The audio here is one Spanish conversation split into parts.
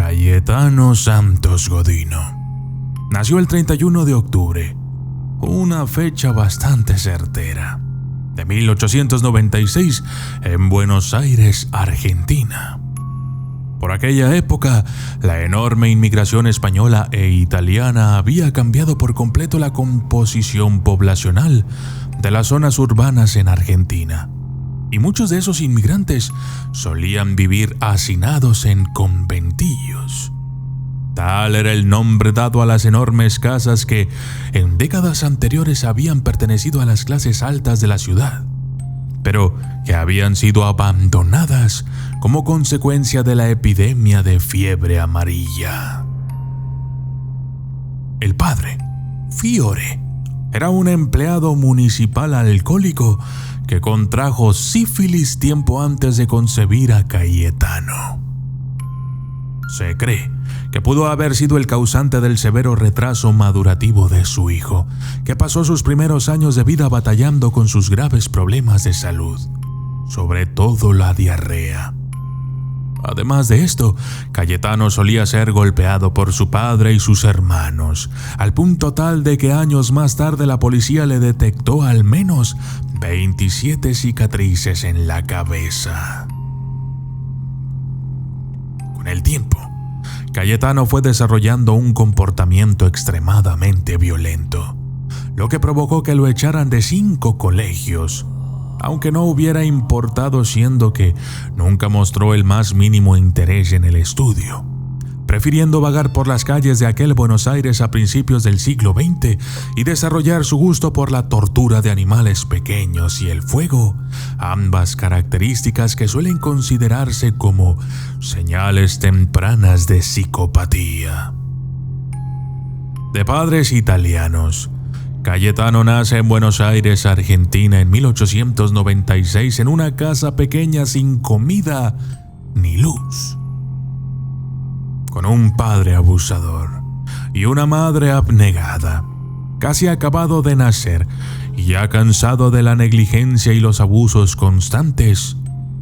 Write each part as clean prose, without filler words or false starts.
Cayetano Santos Godino nació el 31 de octubre, una fecha bastante certera, de 1896 en Buenos Aires, Argentina. Por aquella época, la enorme inmigración española e italiana había cambiado por completo la composición poblacional de las zonas urbanas en Argentina, y muchos de esos inmigrantes solían vivir hacinados en conventillos. Tal era el nombre dado a las enormes casas que en décadas anteriores habían pertenecido a las clases altas de la ciudad, pero que habían sido abandonadas como consecuencia de la epidemia de fiebre amarilla. El padre, Fiore, era un empleado municipal alcohólico que contrajo sífilis tiempo antes de concebir a Cayetano. Se cree que pudo haber sido el causante del severo retraso madurativo de su hijo, que pasó sus primeros años de vida batallando con sus graves problemas de salud, sobre todo la diarrea. Además de esto, Cayetano solía ser golpeado por su padre y sus hermanos, al punto tal de que años más tarde la policía le detectó al menos 27 cicatrices en la cabeza. Con el tiempo, Cayetano fue desarrollando un comportamiento extremadamente violento, lo que provocó que lo echaran de 5 colegios, aunque no hubiera importado, siendo que nunca mostró el más mínimo interés en el estudio, prefiriendo vagar por las calles de aquel Buenos Aires a principios del siglo XX y desarrollar su gusto por la tortura de animales pequeños y el fuego, ambas características que suelen considerarse como señales tempranas de psicopatía. De padres italianos, Cayetano nace en Buenos Aires, Argentina, en 1896 en una casa pequeña sin comida ni luz, con un padre abusador y una madre abnegada. Casi acabado de nacer y ya cansado de la negligencia y los abusos constantes,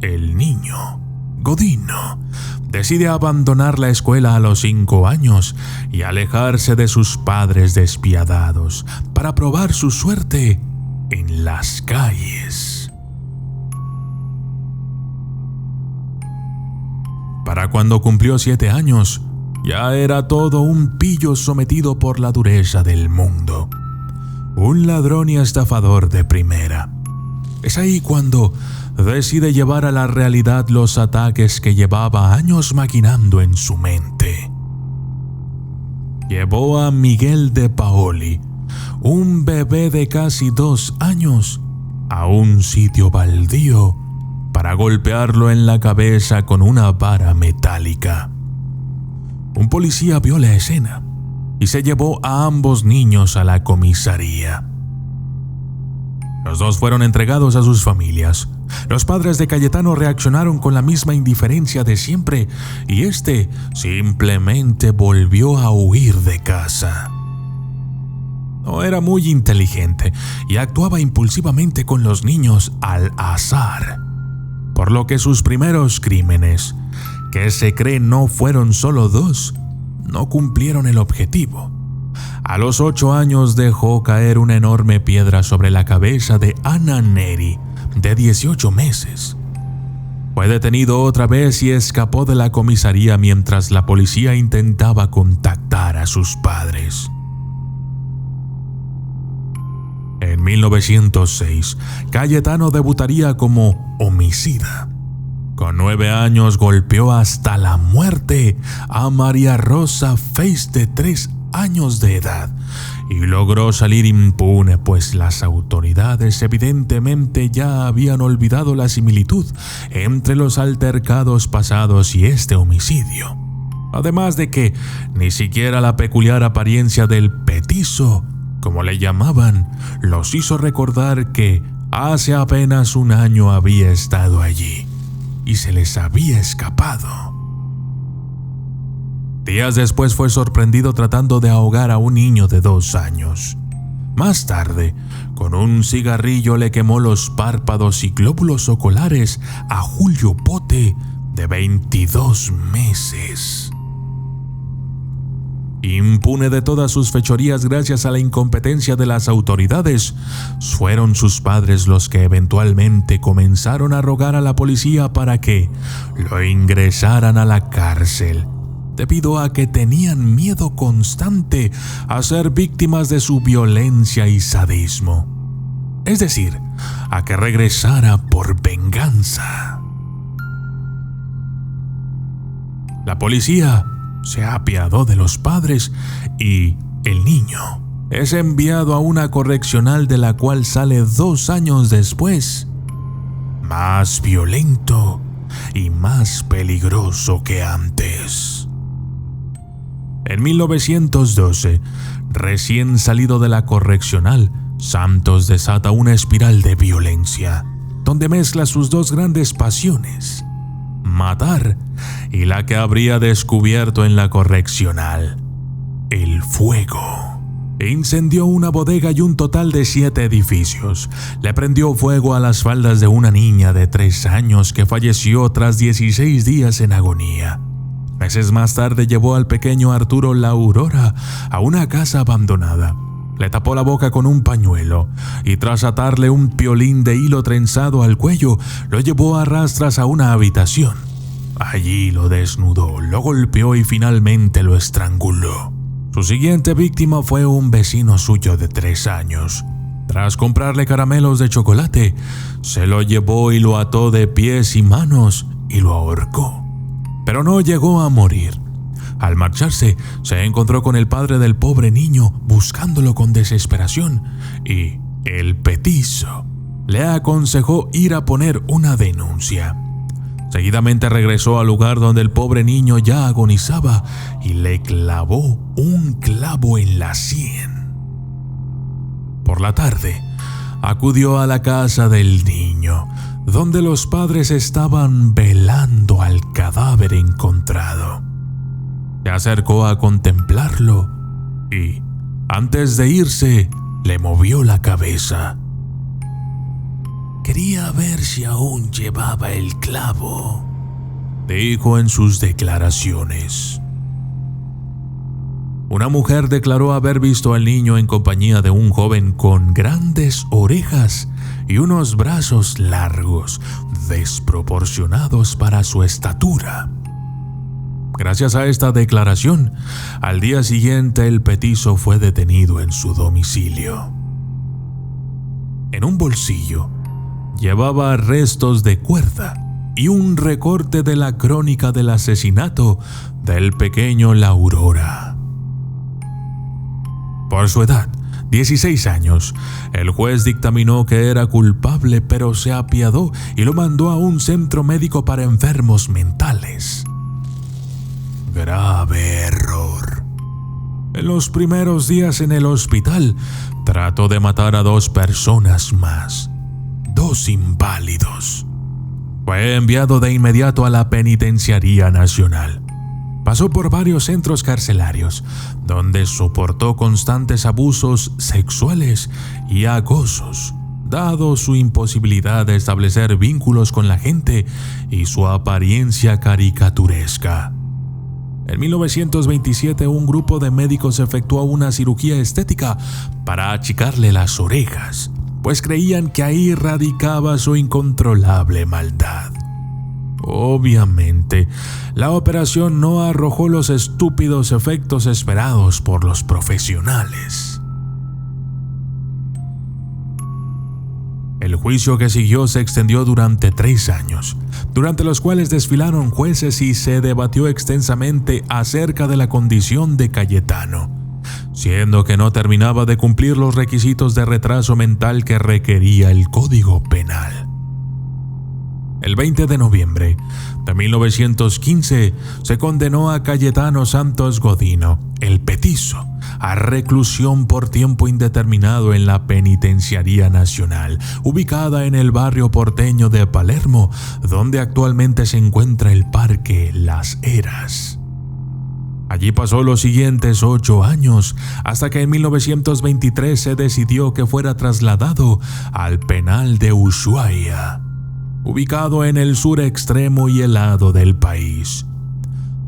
el niño, Godino, decide abandonar la escuela a los 5 años y alejarse de sus padres despiadados para probar su suerte en las calles. Para cuando cumplió 7 años, ya era todo un pillo sometido por la dureza del mundo, un ladrón y estafador de primera. Es ahí cuando decide llevar a la realidad los ataques que llevaba años maquinando en su mente. Llevó a Miguel de Paoli, un bebé de casi 2 años, a un sitio baldío para golpearlo en la cabeza con una vara metálica. Un policía vio la escena y se llevó a ambos niños a la comisaría. Los dos fueron entregados a sus familias. Los padres de Cayetano reaccionaron con la misma indiferencia de siempre y este simplemente volvió a huir de casa. No era muy inteligente y actuaba impulsivamente con los niños al azar, por lo que sus primeros crímenes, que se cree no fueron solo 2, no cumplieron el objetivo. A los 8 años dejó caer una enorme piedra sobre la cabeza de Ana Neri, de 18 meses. Fue detenido otra vez y escapó de la comisaría mientras la policía intentaba contactar a sus padres. En 1906, Cayetano debutaría como homicida. Con 9 años golpeó hasta la muerte a María Rosa Feis, de 3 años de edad, y logró salir impune, pues las autoridades evidentemente ya habían olvidado la similitud entre los altercados pasados y este homicidio. Además de que ni siquiera la peculiar apariencia del petizo, como le llamaban, los hizo recordar que hace apenas 1 año había estado allí y se les había escapado. Días después fue sorprendido tratando de ahogar a un niño de 2 años. Más tarde, con un cigarrillo le quemó los párpados y glóbulos oculares a Julio Pote, de 22 meses. impune de todas sus fechorías gracias a la incompetencia de las autoridades, fueron sus padres los que eventualmente comenzaron a rogar a la policía para que lo ingresaran a la cárcel, debido a que tenían miedo constante a ser víctimas de su violencia y sadismo. Es decir, a que regresara por venganza. La policía se apiadó de los padres y el niño es enviado a una correccional de la cual sale 2 años después, más violento y más peligroso que antes. En 1912, recién salido de la correccional, Santos desata una espiral de violencia, donde mezcla sus 2 grandes pasiones, matar y la que habría descubierto en la correccional, el fuego. Incendió una bodega y un total de 7 edificios. Le prendió fuego a las faldas de una niña de 3 años que falleció tras 16 días en agonía. Meses más tarde llevó al pequeño Arturo La Aurora a una casa abandonada. Le tapó la boca con un pañuelo y tras atarle un piolín de hilo trenzado al cuello, lo llevó a rastras a una habitación. Allí lo desnudó, lo golpeó y finalmente lo estranguló. Su siguiente víctima fue un vecino suyo de 3 años. Tras comprarle caramelos de chocolate, se lo llevó y lo ató de pies y manos y lo ahorcó. Pero no llegó a morir. Al marcharse, se encontró con el padre del pobre niño buscándolo con desesperación y el petizo le aconsejó ir a poner una denuncia. Seguidamente regresó al lugar donde el pobre niño ya agonizaba y le clavó un clavo en la sien. Por la tarde, acudió a la casa del niño, donde los padres estaban velando al cadáver encontrado. Se acercó a contemplarlo y, antes de irse, le movió la cabeza. Quería ver si aún llevaba el clavo, dijo en sus declaraciones. Una mujer declaró haber visto al niño en compañía de un joven con grandes orejas y unos brazos largos, desproporcionados para su estatura. Gracias a esta declaración, al día siguiente el petizo fue detenido en su domicilio. En un bolsillo llevaba restos de cuerda y un recorte de la crónica del asesinato del pequeño La Aurora. Por su edad, 16 años, el juez dictaminó que era culpable, pero se apiadó y lo mandó a un centro médico para enfermos mentales. Grave error. En los primeros días en el hospital, trató de matar a 2 personas más, 2 inválidos. Fue enviado de inmediato a la Penitenciaría Nacional. Pasó por varios centros carcelarios, donde soportó constantes abusos sexuales y acosos, dado su imposibilidad de establecer vínculos con la gente y su apariencia caricaturesca. En 1927, un grupo de médicos efectuó una cirugía estética para achicarle las orejas, pues creían que ahí radicaba su incontrolable maldad. Obviamente, la operación no arrojó los estúpidos efectos esperados por los profesionales. El juicio que siguió se extendió durante 3 años, durante los cuales desfilaron jueces y se debatió extensamente acerca de la condición de Cayetano, siendo que no terminaba de cumplir los requisitos de retraso mental que requería el Código Penal. El 20 de noviembre de 1915 se condenó a Cayetano Santos Godino, el petizo, a reclusión por tiempo indeterminado en la Penitenciaría Nacional, ubicada en el barrio porteño de Palermo, donde actualmente se encuentra el Parque Las Heras. Allí pasó los siguientes 8 años, hasta que en 1923 se decidió que fuera trasladado al penal de Ushuaia, ubicado en el sur extremo y helado del país.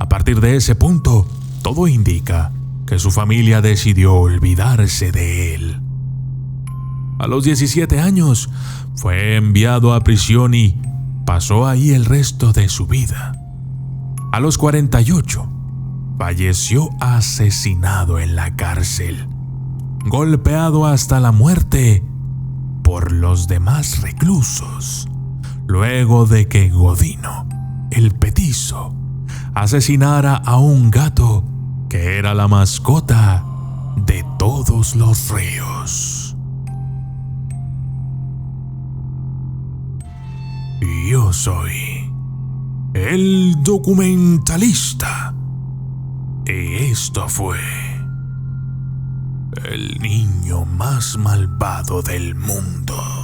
A partir de ese punto, todo indica que su familia decidió olvidarse de él. A los 17 años fue enviado a prisión y pasó ahí el resto de su vida. A los 48 falleció asesinado en la cárcel, golpeado hasta la muerte por los demás reclusos, luego de que Godino, el petizo, asesinara a un gato que era la mascota de todos los reos. Yo soy el documentalista y esto fue el niño más malvado del mundo.